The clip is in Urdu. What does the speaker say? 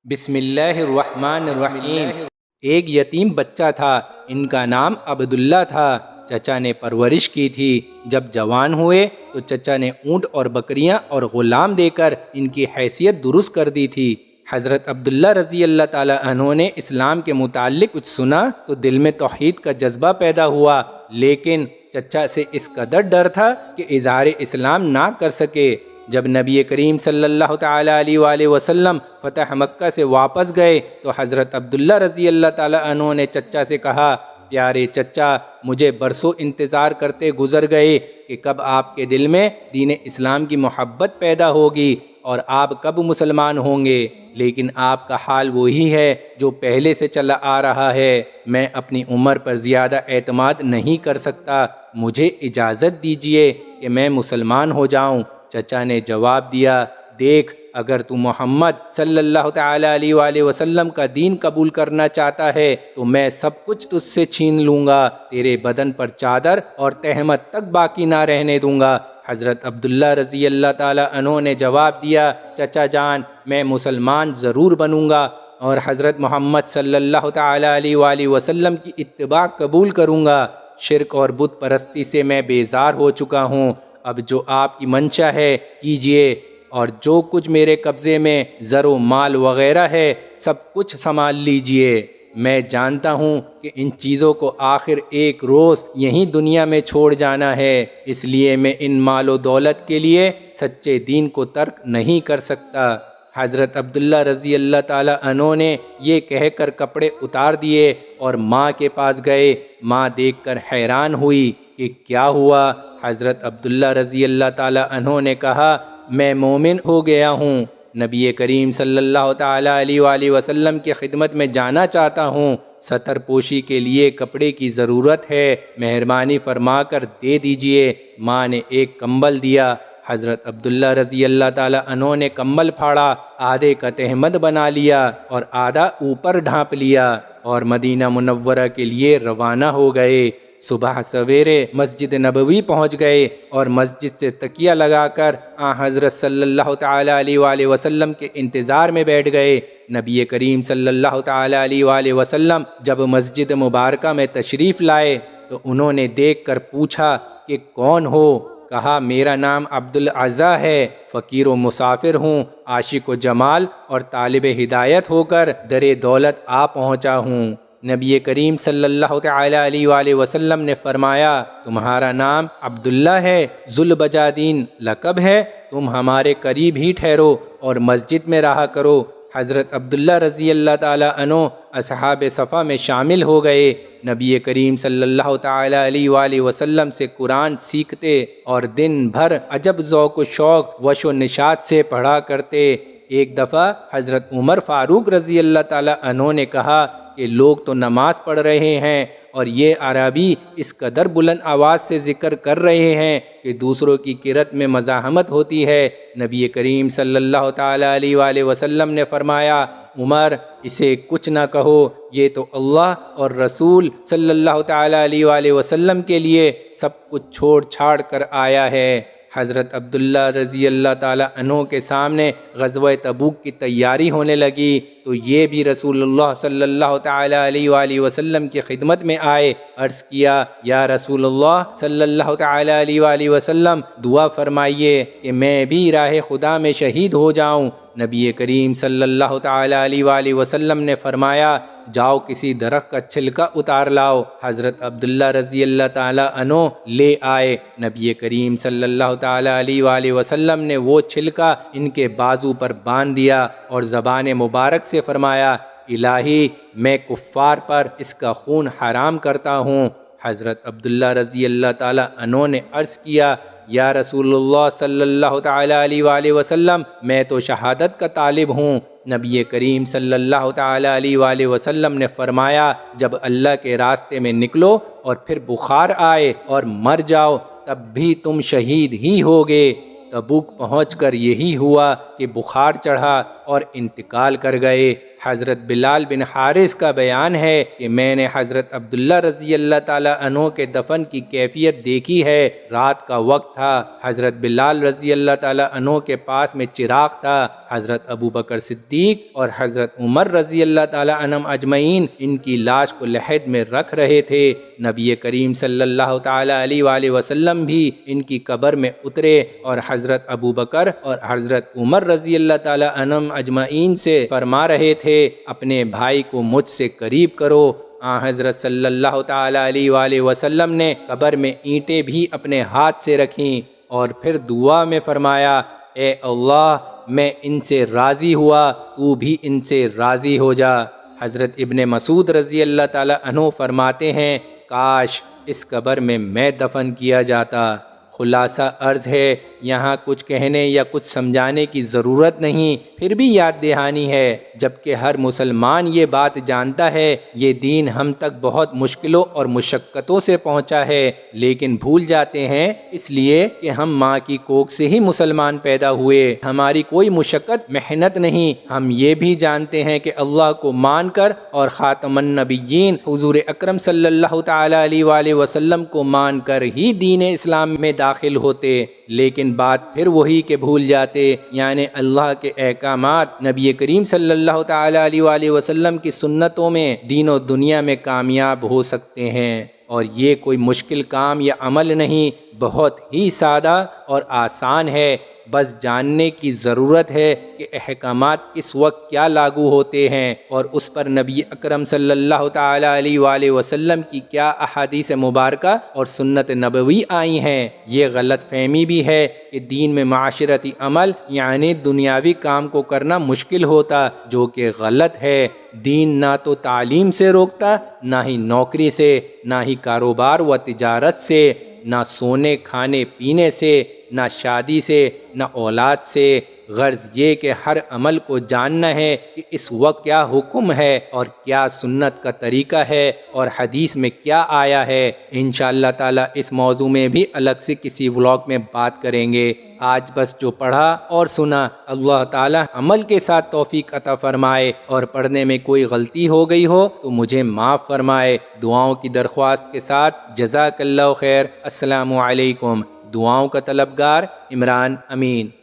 بسم اللہ الرحمن الرحیم۔ ایک یتیم بچہ تھا، ان کا نام عبداللہ تھا۔ چچا نے پرورش کی تھی۔ جب جوان ہوئے تو چچا نے اونٹ اور بکریاں اور غلام دے کر ان کی حیثیت درست کر دی تھی۔ حضرت عبداللہ رضی اللہ تعالی عنہ نے اسلام کے متعلق کچھ سنا تو دل میں توحید کا جذبہ پیدا ہوا، لیکن چچا سے اس قدر ڈر تھا کہ اظہار اسلام نہ کر سکے۔ جب نبی کریم صلی اللہ تعالی علیہ وآلہ وسلم فتح مکہ سے واپس گئے تو حضرت عبداللہ رضی اللہ تعالی عنہ نے چچا سے کہا، پیارے چچا، مجھے برسوں انتظار کرتے گزر گئے کہ کب آپ کے دل میں دین اسلام کی محبت پیدا ہوگی اور آپ کب مسلمان ہوں گے، لیکن آپ کا حال وہی ہے جو پہلے سے چلا آ رہا ہے۔ میں اپنی عمر پر زیادہ اعتماد نہیں کر سکتا، مجھے اجازت دیجیے کہ میں مسلمان ہو جاؤں۔ چچا نے جواب دیا، دیکھ، اگر تو محمد صلی اللہ تعالی علیہ وآلہ وسلم کا دین قبول کرنا چاہتا ہے تو میں سب کچھ تجھ سے چھین لوں گا، تیرے بدن پر چادر اور تہمت تک باقی نہ رہنے دوں گا۔ حضرت عبداللہ رضی اللہ تعالی عنہ نے جواب دیا، چچا جان، میں مسلمان ضرور بنوں گا اور حضرت محمد صلی اللہ تعالی علیہ وآلہ وسلم کی اتباع قبول کروں گا۔ شرک اور بت پرستی سے میں بیزار ہو چکا ہوں، اب جو آپ کی منشا ہے کیجئے، اور جو کچھ میرے قبضے میں زر و مال وغیرہ ہے سب کچھ سنبھال لیجئے۔ میں جانتا ہوں کہ ان چیزوں کو آخر ایک روز یہیں دنیا میں چھوڑ جانا ہے، اس لیے میں ان مال و دولت کے لیے سچے دین کو ترک نہیں کر سکتا۔ حضرت عبداللہ رضی اللہ تعالی عنہ نے یہ کہہ کر کپڑے اتار دیے اور ماں کے پاس گئے۔ ماں دیکھ کر حیران ہوئی کہ کیا ہوا؟ حضرت عبداللہ رضی اللہ تعالی عنہ نے کہا، میں مومن ہو گیا ہوں، نبی کریم صلی اللہ تعالی علیہ وآلہ وسلم کی خدمت میں جانا چاہتا ہوں، ستر پوشی کے لیے کپڑے کی ضرورت ہے، مہربانی فرما کر دے دیجئے۔ ماں نے ایک کمبل دیا۔ حضرت عبداللہ رضی اللہ تعالی عنہ نے کمبل پھاڑا، آدھے کا تہمت بنا لیا اور آدھا اوپر ڈھانپ لیا اور مدینہ منورہ کے لیے روانہ ہو گئے۔ صبح سویرے مسجد نبوی پہنچ گئے اور مسجد سے تکیہ لگا کر حضرت صلی اللہ تعالی علیہ وآلہ وسلم کے انتظار میں بیٹھ گئے۔ نبی کریم صلی اللہ تعالی علیہ وآلہ وسلم جب مسجد مبارکہ میں تشریف لائے تو انہوں نے دیکھ کر پوچھا کہ کون ہو؟ کہا، میرا نام عبدالعزیٰ ہے، فقیر و مسافر ہوں، عاشق و جمال اور طالب ہدایت ہو کر در دولت آ پہنچا ہوں۔ نبی کریم صلی اللہ تعالی علیہ وآلہ وسلم نے فرمایا، تمہارا نام عبداللہ ہے، ذوالبجادین لقب ہے، تم ہمارے قریب ہی ٹھہرو اور مسجد میں رہا کرو۔ حضرت عبداللہ رضی اللہ تعالی عنہ اصحاب صفا میں شامل ہو گئے۔ نبی کریم صلی اللہ تعالی علیہ وآلہ وسلم سے قرآن سیکھتے اور دن بھر عجب ذوق و شوق وش و نشاط سے پڑھا کرتے۔ ایک دفعہ حضرت عمر فاروق رضی اللہ تعالی عنہ نے کہا کہ لوگ تو نماز پڑھ رہے ہیں اور یہ عربی اس قدر بلند آواز سے ذکر کر رہے ہیں کہ دوسروں کی قرأت میں مزاحمت ہوتی ہے۔ نبی کریم صلی اللہ تعالی علیہ وآلہ وسلم نے فرمایا، عمر، اسے کچھ نہ کہو، یہ تو اللہ اور رسول صلی اللہ تعالی علیہ وآلہ وسلم کے لیے سب کچھ چھوڑ چھاڑ کر آیا ہے۔ حضرت عبداللہ رضی اللہ تعالی عنہ کے سامنے غزوہ تبوک کی تیاری ہونے لگی تو یہ بھی رسول اللہ صلی اللہ تعالی علیہ وآلہ وسلم کی خدمت میں آئے۔ عرض کیا، یا رسول اللہ صلی اللہ تعالی علیہ وآلہ وسلم، دعا فرمائیے کہ میں بھی راہ خدا میں شہید ہو جاؤں۔ نبی کریم صلی اللہ تعالی علیہ وآلہ وسلم نے فرمایا، جاؤ کسی درخت کا چھلکا اتار لاؤ۔ حضرت عبداللہ رضی اللہ تعالی عنہ لے آئے۔ نبی کریم صلی اللہ تعالی علیہ وآلہ وسلم نے وہ چھلکا ان کے بازو پر باندھ دیا اور زبان مبارک سے فرمایا، الہی، میں کفار پر اس کا خون حرام کرتا ہوں۔ حضرت عبداللہ رضی اللہ تعالی عنہ نے عرض کیا، یا رسول اللہ صلی اللہ تعالی علیہ وآلہ وسلم، میں تو شہادت کا طالب ہوں۔ نبی کریم صلی اللہ تعالی علیہ وآلہ وسلم نے فرمایا، جب اللہ کے راستے میں نکلو اور پھر بخار آئے اور مر جاؤ تب بھی تم شہید ہی ہوگے۔ تبوک پہنچ کر یہی ہوا کہ بخار چڑھا اور انتقال کر گئے۔ حضرت بلال بن حارث کا بیان ہے کہ میں نے حضرت عبداللہ رضی اللہ تعالیٰ عنہ کے دفن کی کیفیت دیکھی ہے۔ رات کا وقت تھا، حضرت بلال رضی اللہ تعالیٰ عنہ کے پاس میں چراغ تھا، حضرت ابو بکر صدیق اور حضرت عمر رضی اللہ تعالیٰ عنہم اجمعین ان کی لاش کو لحد میں رکھ رہے تھے۔ نبی کریم صلی اللہ تعالیٰ علیہ وآلہ وسلم بھی ان کی قبر میں اترے اور حضرت ابو بکر اور حضرت عمر رضی اللہ تعالیٰ عنہم اجمعین سے فرما رہے تھے، اپنے بھائی کو مجھ سے قریب کرو۔ حضرت صلی اللہ تعالیٰ علیہ وآلہ وسلم نے قبر میں اینٹیں بھی اپنے ہاتھ سے رکھیں اور پھر دعا میں فرمایا، اے اللہ میں ان سے راضی ہوا، تو بھی ان سے راضی ہو جا۔ حضرت ابن مسعود رضی اللہ تعالیٰ عنہ فرماتے ہیں، کاش اس قبر میں دفن کیا جاتا۔ خلاصہ عرض ہے، یہاں کچھ کہنے یا کچھ سمجھانے کی ضرورت نہیں، پھر بھی یاد دہانی ہے، جبکہ ہر مسلمان یہ بات جانتا ہے یہ دین ہم تک بہت مشکلوں اور مشقتوں سے پہنچا ہے، لیکن بھول جاتے ہیں اس لیے کہ ہم ماں کی کوکھ سے ہی مسلمان پیدا ہوئے، ہماری کوئی مشقت محنت نہیں۔ ہم یہ بھی جانتے ہیں کہ اللہ کو مان کر اور خاتم النبیین حضور اکرم صلی اللہ تعالیٰ علیہ وآلہ وسلم کو مان کر ہی دین اسلام میں داخل ہوتے، لیکن بات پھر وہی کہ بھول جاتے، یعنی اللہ کے احکامات، نبی کریم صلی اللہ تعالیٰ علیہ وآلہ وسلم کی سنتوں میں دین و دنیا میں کامیاب ہو سکتے ہیں۔ اور یہ کوئی مشکل کام یا عمل نہیں، بہت ہی سادہ اور آسان ہے، بس جاننے کی ضرورت ہے کہ احکامات کس وقت کیا لاگو ہوتے ہیں اور اس پر نبی اکرم صلی اللہ تعالیٰ علیہ وآلہ وسلم کی کیا احادیث مبارکہ اور سنت نبوی آئی ہیں۔ یہ غلط فہمی بھی ہے کہ دین میں معاشرتی عمل یعنی دنیاوی کام کو کرنا مشکل ہوتا، جو کہ غلط ہے۔ دین نہ تو تعلیم سے روکتا، نہ ہی نوکری سے، نہ ہی کاروبار و تجارت سے، نہ سونے کھانے پینے سے، نہ شادی سے، نہ اولاد سے۔ غرض یہ کہ ہر عمل کو جاننا ہے کہ اس وقت کیا حکم ہے اور کیا سنت کا طریقہ ہے اور حدیث میں کیا آیا ہے۔ انشاءاللہ تعالیٰ اس موضوع میں بھی الگ سے کسی ولاگ میں بات کریں گے۔ آج بس جو پڑھا اور سنا، اللہ تعالیٰ عمل کے ساتھ توفیق عطا فرمائے، اور پڑھنے میں کوئی غلطی ہو گئی ہو تو مجھے معاف فرمائے۔ دعاؤں کی درخواست کے ساتھ جزاک اللہ خیر۔ السلام علیکم۔ دعاؤں کا طلبگار عمران امین۔